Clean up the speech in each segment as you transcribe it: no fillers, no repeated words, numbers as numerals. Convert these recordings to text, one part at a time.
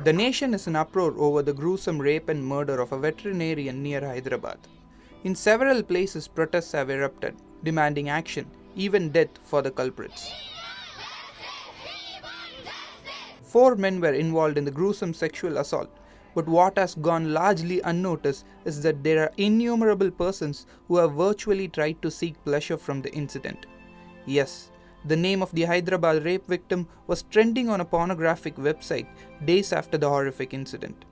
The nation is in uproar over the gruesome rape and murder of a veterinarian near Hyderabad. In several places, protests have erupted, demanding action, even death for the culprits. 4 men were involved in the gruesome sexual assault, but what has gone largely unnoticed is that there are innumerable persons who have virtually tried to seek pleasure from the incident. Yes, the name of the Hyderabad rape victim was trending on a pornographic website days after the horrific incident.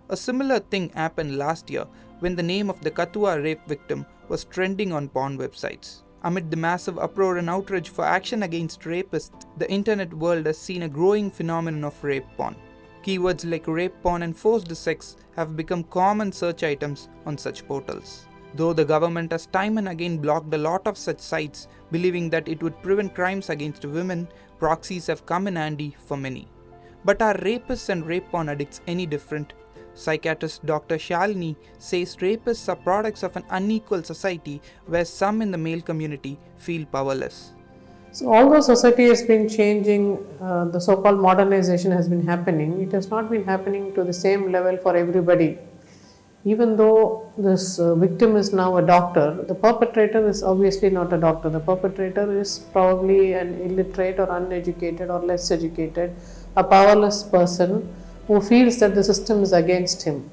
A similar thing happened last year when the name of the Kathua rape victim was trending on porn websites. Amid the massive uproar and outrage for action against rapists, the internet world has seen a growing phenomenon of rape porn. Keywords like rape porn and forced sex have become common search items on such portals. Though the government has time and again blocked a lot of such sites, believing that it would prevent crimes against women, proxies have come in handy for many. But are rapists and rape porn addicts any different? Psychiatrist Dr. Shalini says rapists are products of an unequal society where some in the male community feel powerless. So although society has been changing, the so-called modernization has been happening, it has not been happening to the same level for everybody. Even though this victim is now a doctor, the perpetrator is obviously not a doctor. The perpetrator is probably an illiterate or uneducated or less educated, a powerless person who feels that the system is against him.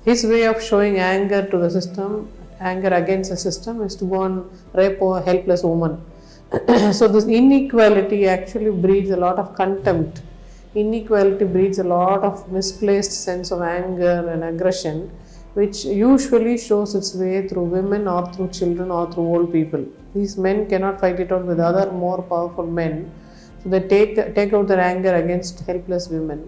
His way of showing anger to the system, anger against the system, is to go and rape a helpless woman. So this inequality actually breeds a lot of contempt. Inequality breeds a lot of misplaced sense of anger and aggression, which usually shows its way through women or through children or through old people. These men cannot fight it out with other more powerful men, so they take out their anger against helpless women.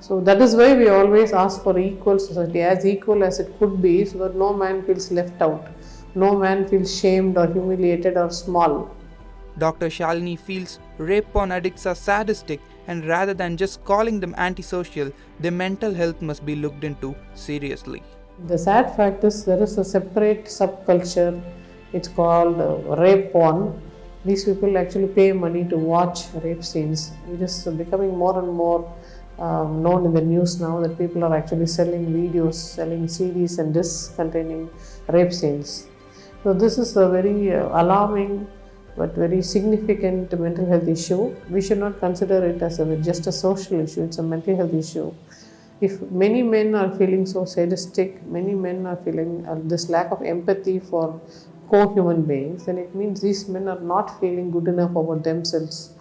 So that is why we always ask for equal society, as equal as it could be, so that no man feels left out, no man feels shamed or humiliated or small. Dr. Shalini feels rape porn addicts are sadistic, and rather than just calling them antisocial, their mental health must be looked into seriously. The sad fact is there is a separate subculture, it's called rape porn. These people actually pay money to watch rape scenes. It is becoming more and more known in the news now that people are actually selling videos, selling CDs and discs containing rape scenes. So this is a very alarming but very significant mental health issue. We should not consider it as just a social issue, it's a mental health issue. If many men are feeling so sadistic, many men are feeling this lack of empathy for co-human beings, then it means these men are not feeling good enough about themselves.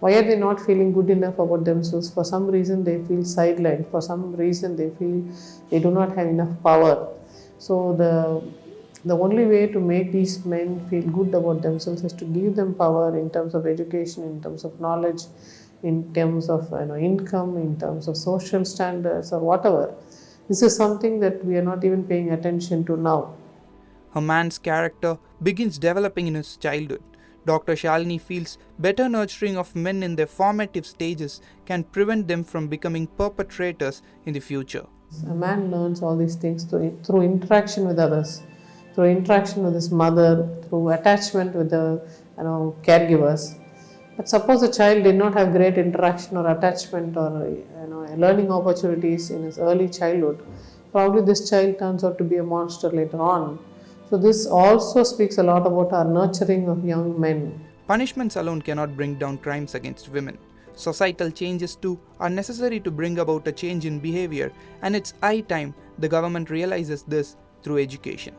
Why are they not feeling good enough about themselves? For some reason they feel sidelined, for some reason they feel they do not have enough power. So the only way to make these men feel good about themselves is to give them power in terms of education, in terms of knowledge, in terms of income, in terms of social standards or whatever. This is something that we are not even paying attention to now. A man's character begins developing in his childhood. Dr. Shalini feels better nurturing of men in their formative stages can prevent them from becoming perpetrators in the future. A man learns all these things through interaction with others, through interaction with his mother, through attachment with the caregivers. But suppose a child did not have great interaction or attachment or learning opportunities in his early childhood, probably this child turns out to be a monster later on. So this also speaks a lot about our nurturing of young men. Punishments alone cannot bring down crimes against women. Societal changes too are necessary to bring about a change in behavior, and it's high time the government realizes this through education.